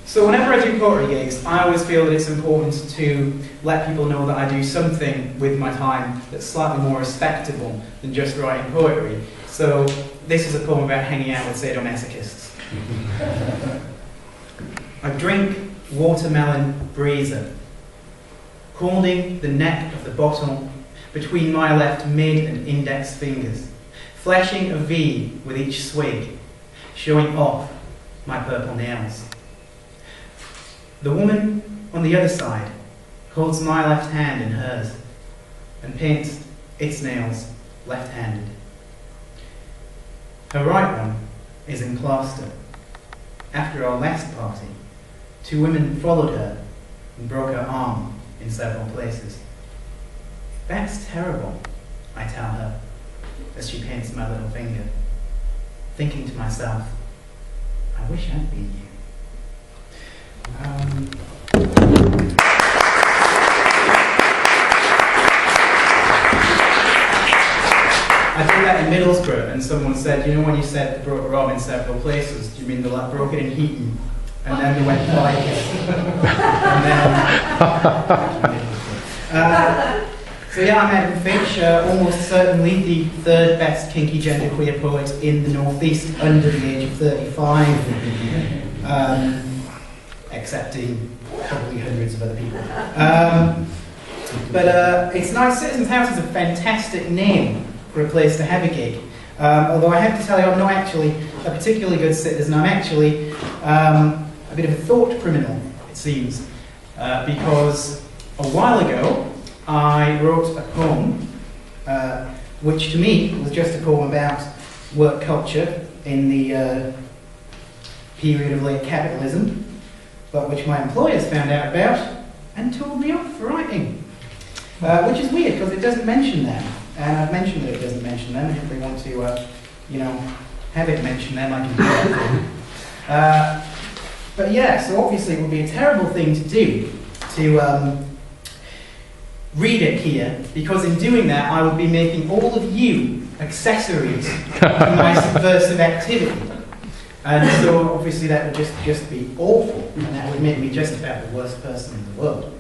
So whenever I do poetry gigs, I always feel that it's important to let people know that I do something with my time that's slightly more respectable than just writing poetry. So this is a poem about hanging out with sadomasochists. I drink watermelon breezer, holding the neck of the bottle between my left mid and index fingers, fleshing a V with each swig, showing off my purple nails. The woman on the other side holds my left hand in hers and paints its nails left-handed. Her right one is in plaster. After our last party, 2 women followed her and broke her arm in several places. That's terrible, I tell her, as she paints my little finger, thinking to myself, I wish I'd been you. I did that in Middlesbrough, and someone said, you know when you said they broke her arm in several places, do you mean they like broke it in Heaton, and then they went to like it? So yeah, I'm Adam Fitch, almost certainly the 3rd best kinky genderqueer poet in the Northeast under the age of 35. Excepting probably hundreds of other people. But it's nice. Citizens House is a fantastic name for a place to have a gig. Although I have to tell you, I'm not actually a particularly good citizen. I'm actually a bit of a thought criminal, it seems, because a while ago I wrote a poem, which to me was just a poem about work culture in the period of late capitalism, but which my employers found out about and told me off for writing. Which is weird, because it doesn't mention them. And I've mentioned that it doesn't mention them, and if they want to, you know, have it mention them, I can do that. But yeah, so obviously it would be a terrible thing to do, to read it here, because in doing that I would be making all of you accessories to my subversive activity. And so obviously that would just be awful, and that would make me just about the worst person in the world.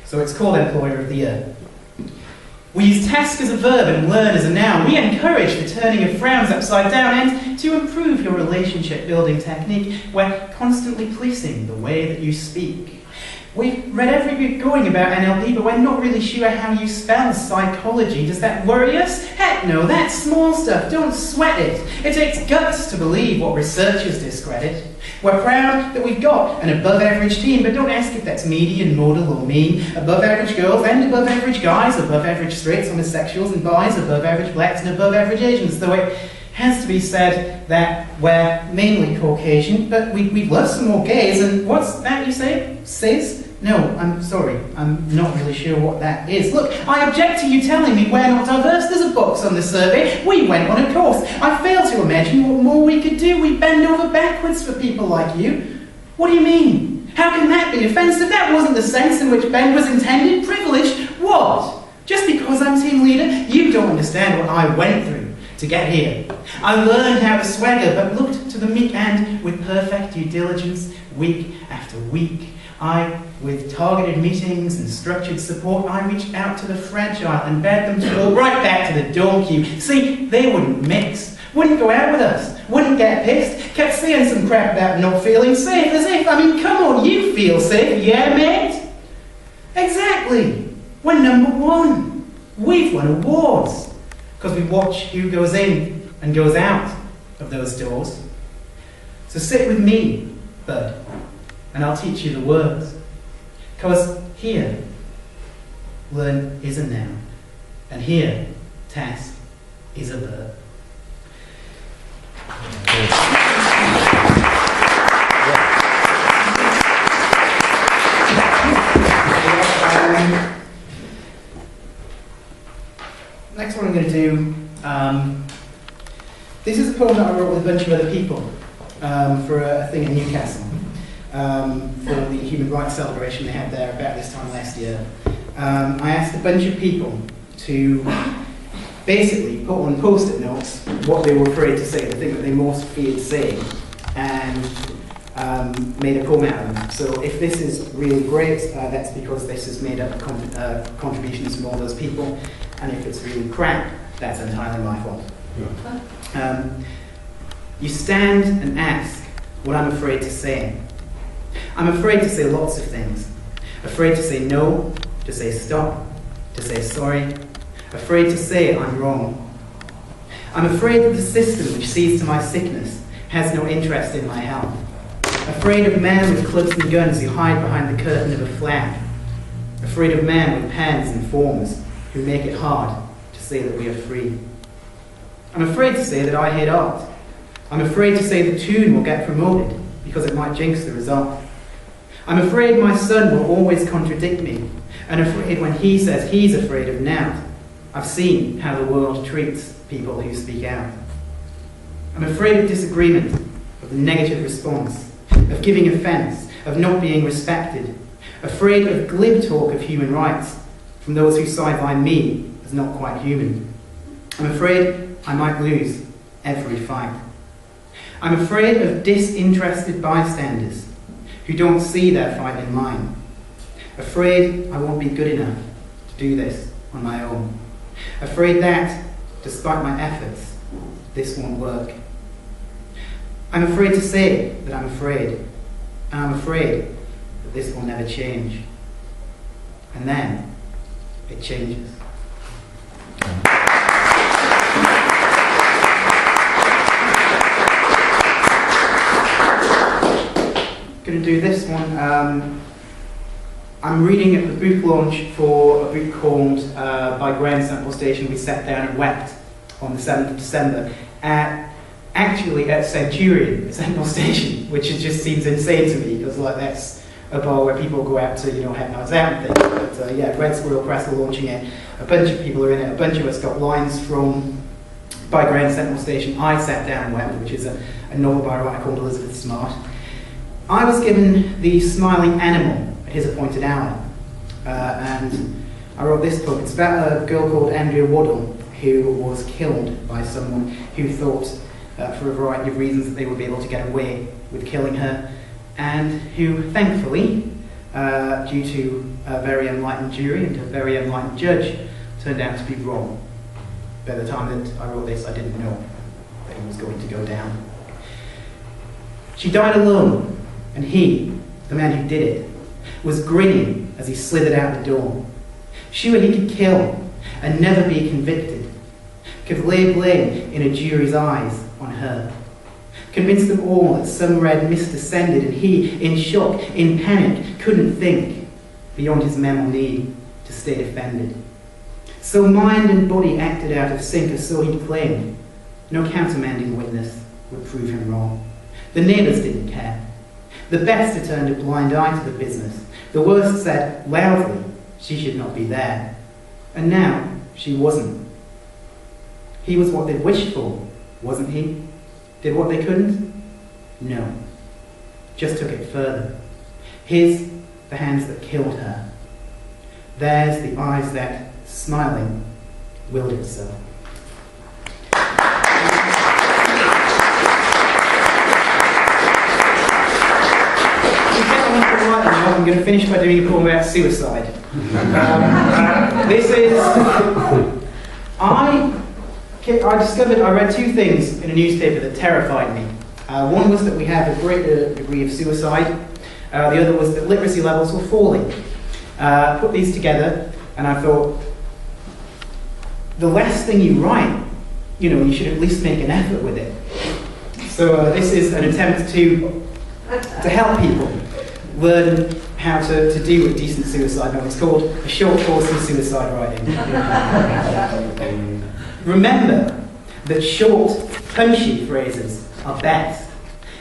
So it's called Employer of the Year. We use task as a verb and learn as a noun. We encourage the turning of frowns upside down, and to improve your relationship building technique, we're constantly policing the way that you speak. We've read every book going about NLP, but we're not really sure how you spell psychology. Does that worry us? Heck no, that's small stuff. Don't sweat it. It takes guts to believe what researchers discredit. We're proud that we've got an above-average team, but don't ask if that's median, modal, or mean. Above-average girls and above-average guys, above-average straights, homosexuals and bis, above-average blacks and above-average Asians. Though it has to be said that we're mainly Caucasian, but we'd love some more gays. And what's that you say? Cis? No, I'm sorry, I'm not really sure what that is. Look, I object to you telling me we're not diverse. There's a box on the survey. We went on a course. I fail to imagine what more we could do. We bend over backwards for people like you. What do you mean? How can that be offensive? That wasn't the sense in which bend was intended. Privilege? What? Just because I'm team leader? You don't understand what I went through to get here. I learned how to swagger, but looked to the meek and, with perfect due diligence, week after week, with targeted meetings and structured support, I reached out to the fragile and begged them to go right back to the dorm queue. See, they wouldn't mix, wouldn't go out with us, wouldn't get pissed, kept saying some crap about not feeling safe, as if, I mean, come on, you feel safe, yeah, mate? Exactly. We're #1. We've won awards, because we watch who goes in and goes out of those doors. So sit with me, bud, and I'll teach you the words. Because here, learn is a noun, and here, task is a verb. Next one I'm going to do, this is a poem that I wrote with a bunch of other people for a thing in Newcastle. For the human rights celebration they had there about this time last year. I asked a bunch of people to basically put on post-it notes what they were afraid to say, the thing that they most feared saying, and made a poem out of them. So if this is really great, that's because this is made up of contributions from all those people, and if it's really crap, that's entirely my fault. Yeah. You stand and ask what I'm afraid to say. I'm afraid to say lots of things. Afraid to say no, to say stop, to say sorry. Afraid to say I'm wrong. I'm afraid that the system which sees to my sickness has no interest in my health. Afraid of men with clubs and guns who hide behind the curtain of a flag. Afraid of men with pens and forms who make it hard to say that we are free. I'm afraid to say that I hate art. I'm afraid to say the tune will get promoted because it might jinx the result. I'm afraid my son will always contradict me, and afraid when he says he's afraid of nought. I've seen how the world treats people who speak out. I'm afraid of disagreement, of the negative response, of giving offence, of not being respected. Afraid of glib talk of human rights from those who sidelight me as not quite human. I'm afraid I might lose every fight. I'm afraid of disinterested bystanders who don't see their fight in mine. Afraid I won't be good enough to do this on my own. Afraid that, despite my efforts, this won't work. I'm afraid to say that I'm afraid, and I'm afraid that this will never change. And then, it changes. Going to do this one. I'm reading at the book launch for a book called By Grand Central Station We Sat Down and Wept on the 7th of December. Actually at Centurion, Central Station, which just seems insane to me because like that's a bar where people go out to, you know, have nights out and things. But yeah, Red Squirrel Press are launching it. A bunch of people are in it. A bunch of us got lines from By Grand Central Station. I Sat Down and Wept, which is a novel by a writer called Elizabeth Smart. I was given the smiling animal at his appointed hour, and I wrote this book. It's about a girl called Andrea Waddle who was killed by someone who thought, for a variety of reasons, that they would be able to get away with killing her, and who, thankfully, due to a very enlightened jury and a very enlightened judge, turned out to be wrong. By the time that I wrote this, I didn't know that it was going to go down. She died alone. And he, the man who did it, was grinning as he slithered out the door. Sure he could kill and never be convicted. Could lay blame in a jury's eyes on her. Convince them all that some red mist descended and he, in shock, in panic, couldn't think beyond his mental need to stay defended. So mind and body acted out of sync, or so he claimed. No countermanding witness would prove him wrong. The neighbours didn't care. The best had turned a blind eye to the business. The worst said loudly she should not be there. And now she wasn't. He was what they'd wished for, wasn't he? Did what they couldn't? No. Just took it further. His, the hands that killed her. Theirs, the eyes that, smiling, willed it so. I'm going to finish by doing a poem about suicide. This is... I read two things in a newspaper that terrified me. One was that we have a greater degree of suicide. The other was that literacy levels were falling. Put these together, and I thought, the last thing you write, you know, you should at least make an effort with it. So this is an attempt to help people learn how to deal with decent suicide. Now, it's called A Short Course in Suicide Writing. Remember that short, punchy phrases are best.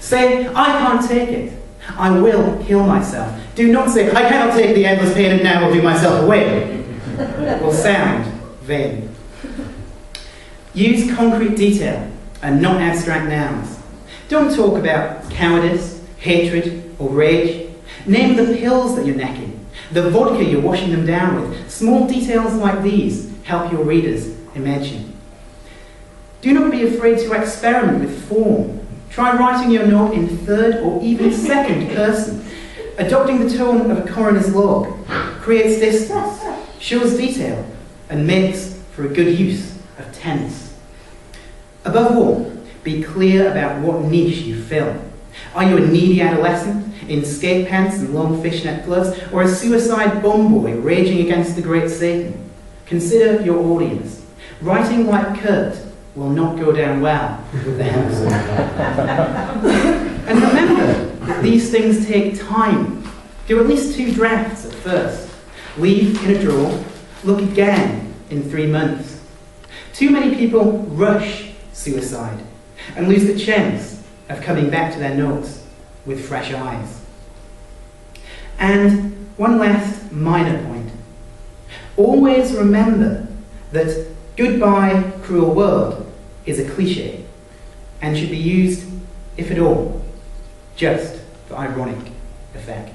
Say, I can't take it. I will kill myself. Do not say, I cannot take the endless pain and now will do myself away. It will sound vain. Use concrete detail and not abstract nouns. Don't talk about cowardice, hatred, or rage. Name the pills that you're necking, the vodka you're washing them down with. Small details like these help your readers imagine. Do not be afraid to experiment with form. Try writing your note in third or even second person. Adopting the tone of a coroner's log creates distance, shows detail, and makes for a good use of tense. Above all, be clear about what niche you fill. Are you a needy adolescent in skate pants and long fishnet gloves, or a suicide bum boy raging against the great Satan? Consider your audience. Writing like Kurt will not go down well with the household. And remember that these things take time. Do at least 2 drafts at first. Leave in a drawer. Look again in 3 months. Too many people rush suicide and lose the chance of coming back to their notes with fresh eyes. And one last minor point. Always remember that "goodbye, cruel world" is a cliche and should be used, if at all, just for ironic effect.